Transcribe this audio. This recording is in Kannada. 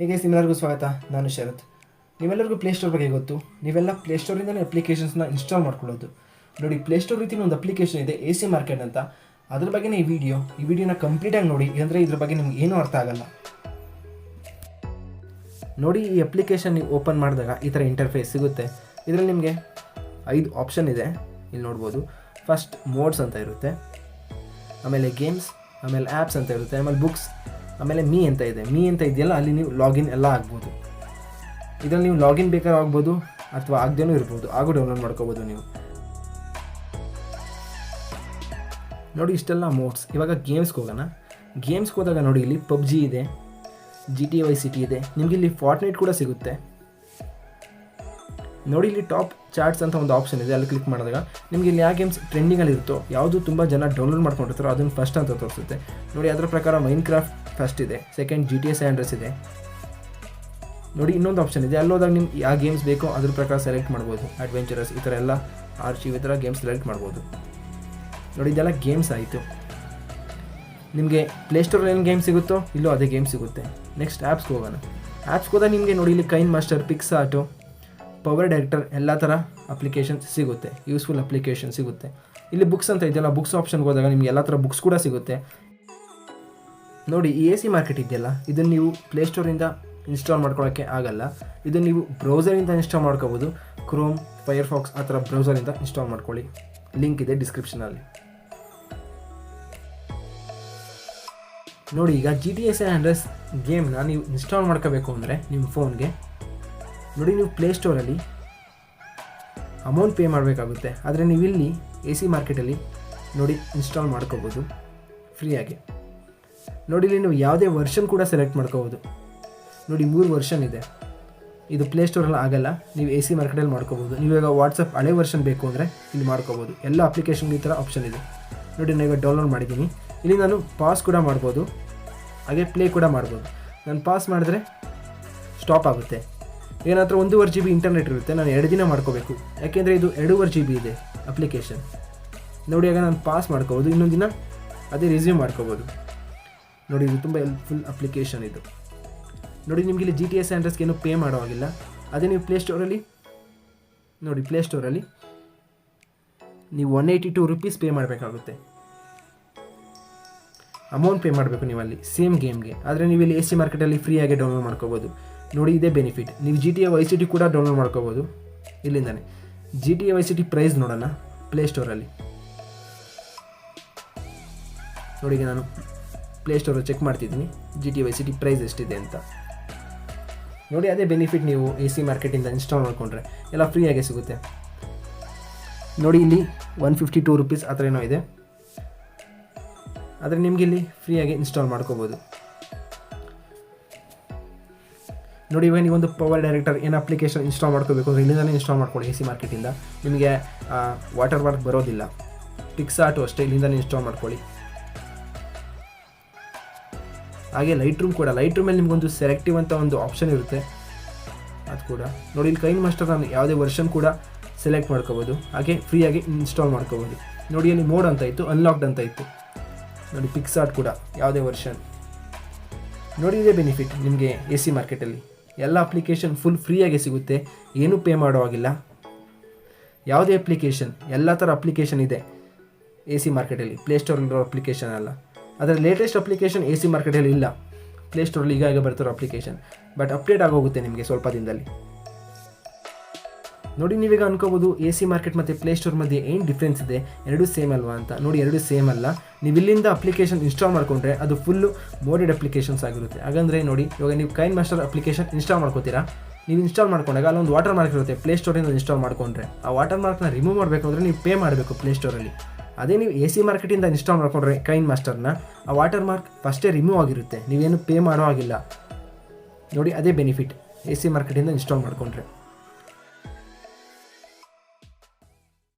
ಹೇಗೆ ನಿಮ್ಮೆಲ್ಲರಿಗೂ ಸ್ವಾಗತ. ನಾನು ಶರತ್. ನೀವೆಲ್ಲರಿಗೂ ಪ್ಲೇಸ್ಟೋರ್ ಬಗ್ಗೆ ಗೊತ್ತು. ನೀವೆಲ್ಲ ಪ್ಲೇಸ್ಟೋರಿಂದಲೇ ಅಪ್ಲಿಕೇಶನ್ಸ್ನ ಇನ್ಸ್ಟಾಲ್ ಮಾಡ್ಕೊಳ್ಳೋದು. ನೋಡಿ, ಪ್ಲೇಸ್ಟೋರ್ ರೀತಿ ಒಂದು ಅಪ್ಲಿಕೇಶನ್ ಇದೆ AC ಮಾರ್ಕೆಟ್ ಅಂತ. ಅದ್ರ ಬಗ್ಗೆನೇ ಈ ವಿಡಿಯೋನ ಕಂಪ್ಲೀಟಾಗಿ ನೋಡಿ, ಅಂದರೆ ಇದ್ರ ಬಗ್ಗೆ ನಿಮ್ಗೆ ಏನೂ ಅರ್ಥ ಆಗಲ್ಲ. ನೋಡಿ, ಈ ಅಪ್ಲಿಕೇಶನ್ ನೀವು ಓಪನ್ ಮಾಡಿದಾಗ ಈ ಥರ ಇಂಟರ್ಫೇಸ್ ಸಿಗುತ್ತೆ. ಇದರಲ್ಲಿ ನಿಮಗೆ 5 ಆಪ್ಷನ್ ಇದೆ, ಇಲ್ಲಿ ನೋಡ್ಬೋದು. ಫಸ್ಟ್ ಮೋಡ್ಸ್ ಅಂತ ಇರುತ್ತೆ, ಆಮೇಲೆ ಗೇಮ್ಸ್, ಆಮೇಲೆ ಆ್ಯಪ್ಸ್ ಅಂತ ಇರುತ್ತೆ, ಆಮೇಲೆ ಬುಕ್ಸ್, ಆಮೇಲೆ ಮೀ ಅಂತ ಇದೆ. ಮೀ ಅಂತ ಇದೆಯಲ್ಲ, ಅಲ್ಲಿ ನೀವು ಲಾಗಿನ್ ಎಲ್ಲ ಆಗ್ಬೋದು. ಇದರಲ್ಲಿ ನೀವು ಲಾಗಿನ್ ಬೇಕಾದ್ರೂ ಆಗ್ಬೋದು ಅಥವಾ ಆಗದೇನೂ ಇರ್ಬೋದು, ಹಾಗೂ ಡೌನ್ಲೋಡ್ ಮಾಡ್ಕೋಬೋದು ನೀವು. ನೋಡಿ, ಇಷ್ಟೆಲ್ಲ ಮೋಡ್ಸ್. ಇವಾಗ ಗೇಮ್ಸ್ಗೆ ಹೋಗೋಣ. ಗೇಮ್ಸ್ಗೆ ಹೋದಾಗ ನೋಡಿ, ಇಲ್ಲಿ PUBG ಇದೆ, GTA Vice City ಇದೆ, ನಿಮಗೆ ಇಲ್ಲಿ ಫಾರ್ಟ್ನೈಟ್ ಕೂಡ ಸಿಗುತ್ತೆ. ನೋಡಿ, ಇಲ್ಲಿ ಟಾಪ್ ಚಾರ್ಟ್ಸ್ ಅಂತ ಒಂದು ಆಪ್ಷನ್ ಇದೆ, ಅಲ್ಲಿ ಕ್ಲಿಕ್ ಮಾಡಿದಾಗ ನಿಮಗೆ ಇಲ್ಲಿ ಯಾವ ಗೇಮ್ಸ್ ಟ್ರೆಂಡಿಂಗಲ್ಲಿ ಇರುತ್ತೋ, ಯಾವುದು ತುಂಬ ಜನ ಡೌನ್ಲೋಡ್ ಮಾಡ್ಕೊಂಡಿರ್ತಾರೋ ಅದನ್ನು ಫಸ್ಟ್ ಅಂತ ತೋರಿಸುತ್ತೆ. ನೋಡಿ, ಅದರ ಪ್ರಕಾರ ಮೈನ್ಕ್ರಾಫ್ಟ್ ಫಸ್ಟ್ ಇದೆ, ಸೆಕೆಂಡ್ GTA San Andreas ಇದೆ. ನೋಡಿ, ಇನ್ನೊಂದು ಆಪ್ಷನ್ ಇದೆ, ಅಲ್ಲಿ ಹೋದಾಗ ನಿಮ್ಗೆ ಯಾವ ಗೇಮ್ಸ್ ಬೇಕೋ ಅದ್ರ ಪ್ರಕಾರ ಸೆಲೆಕ್ಟ್ ಮಾಡ್ಬೋದು. ಅಡ್ವೆಂಚರಸ್ ಈ ಥರ ಎಲ್ಲ, ಆರ್ಚಿವ್ ಈ ಥರ ಗೇಮ್ಸ್ ಸೆಲೆಕ್ಟ್ ಮಾಡ್ಬೋದು. ನೋಡಿ, ಇದೆಲ್ಲ ಗೇಮ್ಸ್ ಆಯಿತು. ನಿಮಗೆ ಪ್ಲೇಸ್ಟೋರಲ್ಲಿ ಏನು ಗೇಮ್ ಸಿಗುತ್ತೋ ಇಲ್ಲೂ ಅದೇ ಗೇಮ್ ಸಿಗುತ್ತೆ. ನೆಕ್ಸ್ಟ್ ಆ್ಯಪ್ಸ್ಗೆ ಹೋಗೋಣ. ಆ್ಯಪ್ಸ್ಗೆ ಹೋದಾಗ ನಿಮಗೆ ನೋಡಿ, ಇಲ್ಲಿ ಕೈನ್ ಮಾಸ್ಟರ್, ಪಿಕ್ಸಾರ್ಟು, ಪವರ್ ಡೈರೆಕ್ಟರ್ ಎಲ್ಲ ಥರ ಅಪ್ಲಿಕೇಶನ್ಸ್ ಸಿಗುತ್ತೆ, ಯೂಸ್ಫುಲ್ ಅಪ್ಲಿಕೇಶನ್ ಸಿಗುತ್ತೆ. ಇಲ್ಲಿ ಬುಕ್ಸ್ ಅಂತ ಇದೆಯಲ್ಲ, ಬುಕ್ಸ್ ಆಪ್ಷನ್ಗೆ ಹೋದಾಗ ನಿಮಗೆ ಎಲ್ಲ ಥರ ಬುಕ್ಸ್ ಕೂಡ ಸಿಗುತ್ತೆ. ನೋಡಿ, ಈ AC ಮಾರ್ಕೆಟ್ ಇದೆಯಲ್ಲ, ಇದನ್ನು ನೀವು ಪ್ಲೇಸ್ಟೋರಿಂದ ಇನ್ಸ್ಟಾಲ್ ಮಾಡ್ಕೊಳ್ಳೋಕ್ಕೆ ಆಗಲ್ಲ. ಇದನ್ನು ನೀವು ಬ್ರೌಸರಿಂದ ಇನ್ಸ್ಟಾಲ್ ಮಾಡ್ಕೋಬೋದು. ಕ್ರೋಮ್, ಫೈರ್ಫಾಕ್ಸ್ ಆ ಥರ ಬ್ರೌಸರಿಂದ ಇನ್ಸ್ಟಾಲ್ ಮಾಡ್ಕೊಳ್ಳಿ. ಲಿಂಕ್ ಇದೆ ಡಿಸ್ಕ್ರಿಪ್ಷನಲ್ಲಿ. ನೋಡಿ, ಈಗ GTA San Andreas ಗೇಮ್ನ ನೀವು ಇನ್ಸ್ಟಾಲ್ ಮಾಡ್ಕೋಬೇಕು ಅಂದರೆ ನಿಮ್ಮ ಫೋನ್ಗೆ ನೋಡಿ, ನೀವು ಪ್ಲೇಸ್ಟೋರಲ್ಲಿ ಅಮೌಂಟ್ ಪೇ ಮಾಡಬೇಕಾಗುತ್ತೆ. ಆದರೆ ನೀವು ಇಲ್ಲಿ AC ಮಾರ್ಕೆಟಲ್ಲಿ ನೋಡಿ ಇನ್ಸ್ಟಾಲ್ ಮಾಡ್ಕೋಬೋದು ಫ್ರೀಯಾಗಿ. ನೋಡಿ, ಇಲ್ಲಿ ನೀವು ಯಾವುದೇ ವರ್ಷನ್ ಕೂಡ ಸೆಲೆಕ್ಟ್ ಮಾಡ್ಕೋಬೋದು. ನೋಡಿ, 3 ವರ್ಷನ್ ಇದೆ. ಇದು ಪ್ಲೇಸ್ಟೋರಲ್ಲಿ ಆಗಲ್ಲ, ನೀವು AC ಮಾರ್ಕೆಟಲ್ಲಿ ಮಾಡ್ಕೋಬೋದು. ನೀವು ಇವಾಗ ವಾಟ್ಸಪ್ ಹಳೆ ವರ್ಷನ್ ಬೇಕು ಅಂದರೆ ಇಲ್ಲಿ ಮಾಡ್ಕೋಬೋದು. ಎಲ್ಲ ಅಪ್ಲಿಕೇಶನ್ಗೆ ಈ ಥರ ಆಪ್ಷನ್ ಇದೆ. ನೋಡಿ, ನಾನು ಇವಾಗ ಡೌನ್ಲೋಡ್ ಮಾಡಿದ್ದೀನಿ. ಇಲ್ಲಿ ನಾನು ಪಾಸ್ ಕೂಡ ಮಾಡ್ಬೋದು, ಹಾಗೆ ಪ್ಲೇ ಕೂಡ ಮಾಡ್ಬೋದು. ನಾನು ಪಾಸ್ ಮಾಡಿದ್ರೆ ಸ್ಟಾಪ್ ಆಗುತ್ತೆ. ಏನಾದರೂ 1.5 GB ಇಂಟರ್ನೆಟ್ ಇರುತ್ತೆ, ನಾನು 2 ದಿನ ಮಾಡ್ಕೋಬೇಕು, ಯಾಕೆಂದರೆ ಇದು 2.5 GB ಇದೆ ಅಪ್ಲಿಕೇಶನ್. ನೋಡಿ, ಆಗ ನಾನು ಪಾಸ್ ಮಾಡ್ಕೋಬೋದು, ಇನ್ನೊಂದು ದಿನ ಅದೇ ರಿಸ್ಯೂಮ್ ಮಾಡ್ಕೋಬೋದು. ನೋಡಿ, ಇದು ತುಂಬ ಹೆಲ್ಪ್ಫುಲ್ ಅಪ್ಲಿಕೇಶನ್ ಇದು. ನೋಡಿ, ನಿಮಗೆ ಇಲ್ಲಿ GTA San Andreasಗೆ ಏನೂ ಪೇ ಮಾಡೋ ಹಾಗಿಲ್ಲ. ಅದೇ ನೀವು ಪ್ಲೇಸ್ಟೋರಲ್ಲಿ ನೋಡಿ, ಪ್ಲೇಸ್ಟೋರಲ್ಲಿ ನೀವು 182 ರೂಪೀಸ್ ಪೇ ಮಾಡಬೇಕಾಗುತ್ತೆ, ಅಮೌಂಟ್ ಪೇ ಮಾಡಬೇಕು ನೀವು ಅಲ್ಲಿ ಸೇಮ್ ಗೇಮ್ಗೆ. ಆದರೆ ನೀವು ಇಲ್ಲಿ AC ಮಾರ್ಕೆಟಲ್ಲಿ ಫ್ರೀಯಾಗಿ ಡೌನ್ಲೋಡ್ ಮಾಡ್ಕೋಬೋದು. ನೋಡಿ, ಇದೇ ಬೆನಿಫಿಟ್. ನೀವು GTA Vice City ಕೂಡ ಡೌನ್ಲೋಡ್ ಮಾಡ್ಕೋಬೋದು ಇಲ್ಲಿಂದಾನೆ. GTA Vice City ಪ್ರೈಸ್ ನೋಡೋಣ ಪ್ಲೇಸ್ಟೋರಲ್ಲಿ. ನೋಡಿ, ಈಗ ನಾನು ಪ್ಲೇಸ್ಟೋರಲ್ಲಿ ಚೆಕ್ ಮಾಡ್ತಿದ್ದೀನಿ GTA Vice City ಪ್ರೈಸ್ ಎಷ್ಟಿದೆ ಅಂತ. ನೋಡಿ, ಅದೇ ಬೆನಿಫಿಟ್. ನೀವು AC ಮಾರ್ಕೆಟಿಂದ ಇನ್ಸ್ಟಾಲ್ ಮಾಡಿಕೊಂಡ್ರೆ ಎಲ್ಲ ಫ್ರೀಯಾಗೆ ಸಿಗುತ್ತೆ. ನೋಡಿ, ಇಲ್ಲಿ 152 ರೂಪೀಸ್ ಆ ಥರ ಏನೋ ಇದೆ, ಆದರೆ ನಿಮಗೆ ಇಲ್ಲಿ ಫ್ರೀಯಾಗಿ ಇನ್ಸ್ಟಾಲ್ ಮಾಡ್ಕೋಬೋದು. ನೋಡಿ, ಇವಾಗ ನೀವೊಂದು ಪವರ್ ಡೈರೆಕ್ಟರ್ ಏನು ಅಪ್ಲಿಕೇಶನ್ ಇನ್ಸ್ಟಾಲ್ ಮಾಡ್ಕೋಬೇಕು ಅಂದರೆ ಇಲ್ಲಿಂದಲೇ ಇನ್ಸ್ಟಾಲ್ ಮಾಡ್ಕೊಳ್ಳಿ AC ಮಾರ್ಕೆಟಿಂದ. ನಿಮಗೆ ವಾಟರ್ ಮಾರ್ಕ್ ಬರೋದಿಲ್ಲ. ಪಿಕ್ಸಾರ್ಟು ಅಷ್ಟೇ, ಇಲ್ಲಿಂದಲೇ ಇನ್ಸ್ಟಾಲ್ ಮಾಡ್ಕೊಳ್ಳಿ. ಹಾಗೆ ಲೈಟ್ ರೂಮ್ ಕೂಡ. ಲೈಟ್ ರೂಮಲ್ಲಿ ನಿಮಗೊಂದು ಸೆಲೆಕ್ಟಿವ್ ಅಂತ ಒಂದು ಆಪ್ಷನ್ ಇರುತ್ತೆ, ಅದು ಕೂಡ ನೋಡಿ. ಇಲ್ಲಿ ಕೈನ್ ಮಾಸ್ಟರ್ ನಾನು ಯಾವುದೇ ವರ್ಷನ್ ಕೂಡ ಸೆಲೆಕ್ಟ್ ಮಾಡ್ಕೋಬೋದು, ಹಾಗೆ ಫ್ರೀಯಾಗಿ ಇನ್ಸ್ಟಾಲ್ ಮಾಡ್ಕೋಬೋದು. ನೋಡಿ, ಅಲ್ಲಿ ಮೋಡ್ ಅಂತ ಇತ್ತು, ಅನ್ಲಾಕ್ಡ್ ಅಂತ ಇತ್ತು. ನೋಡಿ, ಪಿಕ್ಸಾರ್ಟ್ ಕೂಡ ಯಾವುದೇ ವರ್ಷನ್. ನೋಡಿ, ಇದೇ ಬೆನಿಫಿಟ್ ನಿಮಗೆ AC ಮಾರ್ಕೆಟಲ್ಲಿ. ಎಲ್ಲ ಅಪ್ಲಿಕೇಶನ್ ಫುಲ್ ಫ್ರೀಯಾಗಿ ಸಿಗುತ್ತೆ, ಏನೂ ಪೇ ಮಾಡೋ ಹಾಗಿಲ್ಲ. ಯಾವುದೇ ಅಪ್ಲಿಕೇಶನ್, ಎಲ್ಲ ಥರ ಅಪ್ಲಿಕೇಶನ್ ಇದೆ AC ಮಾರ್ಕೆಟಲ್ಲಿ, ಪ್ಲೇಸ್ಟೋರಲ್ಲಿರೋ ಅಪ್ಲಿಕೇಶನ್ ಅಲ್ಲ. ಅದರ ಲೇಟೆಸ್ಟ್ ಅಪ್ಲಿಕೇಶನ್ AC ಮಾರ್ಕೆಟಲ್ಲಿ ಇಲ್ಲ, ಪ್ಲೇಸ್ಟೋರಲ್ಲಿ ಈಗ ಬರ್ತಿರೋ ಅಪ್ಲಿಕೇಶನ್. ಬಟ್ ಅಪ್ಡೇಟ್ ಆಗೋಗುತ್ತೆ ನಿಮಗೆ ಸ್ವಲ್ಪ ದಿನದಲ್ಲಿ. ನೋಡಿ, ನೀವೀಗ ಅನ್ಕೋಬೋದು AC ಮಾರ್ಕೆಟ್ ಮತ್ತು ಪ್ಲೇಸ್ಟೋರ್ ಮಧ್ಯೆ ಏನು ಡಿಫ್ರೆನ್ಸ್ ಇದೆ, ಎರಡೂ ಸೇಮ್ ಅಲ್ವಾ ಅಂತ. ನೋಡಿ, ಎರಡೂ ಸೇಮ್ ಅಲ್ಲ. ನೀವು ಇಲ್ಲಿಂದ ಅಪ್ಲಿಕೇಶನ್ ಇನ್ಸ್ಟಾಲ್ ಮಾಡಿಕೊಂಡ್ರೆ ಅದು ಫುಲ್ಲು ಮೋಡೆಡ್ ಅಪ್ಲಿಕೇಶನ್ಸ್ ಆಗಿರುತ್ತೆ. ಹಾಗಂದರೆ ನೋಡಿ, ಇವಾಗ ನೀವು ಕೈನ್ ಮಾಸ್ಟರ್ ಅಪ್ಲಿಕೇಶನ್ ಇನ್ಸ್ಟಾಲ್ ಮಾಡ್ಕೋತೀರಾ. ನೀವು ಇನ್ಸ್ಟಾಲ್ ಮಾಡ್ಕೊಂಡಾಗ ಅಲ್ಲೊಂದು ವಾಟರ್ ಮಾರ್ಕ್ ಇರುತ್ತೆ, ಪ್ಲೇಸ್ಟೋರಿಂದ ಇನ್ಸ್ಟಾಲ್ ಮಾಡಿಕೊಂಡ್ರೆ. ಆ ವಾಟರ್ ಮಾರ್ಕ್ನ ರಿಮೂವ್ ಮಾಡಬೇಕು ಅಂದರೆ ನೀವು ಪೇ ಮಾಡಬೇಕು ಪ್ಲೇಸ್ಟೋರಲ್ಲಿ. ಅದೇ ನೀವು AC ಮಾರ್ಕೆಟಿಂದ ಇನ್ಸ್ಟಾಲ್ ಮಾಡ್ಕೊಂಡ್ರೆ ಕೈನ್ ಮಾಸ್ಟರ್ನ, ಆ ವಾಟರ್ ಮಾರ್ಕ್ ಫಸ್ಟೇ ರಿಮೂವ್ ಆಗಿರುತ್ತೆ, ನೀವೇನು ಪೇ ಮಾಡೋ ಆಗಿಲ್ಲ. ನೋಡಿ, ಅದೇ ಬೆನಿಫಿಟ್ AC ಮಾರ್ಕೆಟಿಂದ ಇನ್ಸ್ಟಾಲ್ ಮಾಡಿಕೊಂಡ್ರೆ.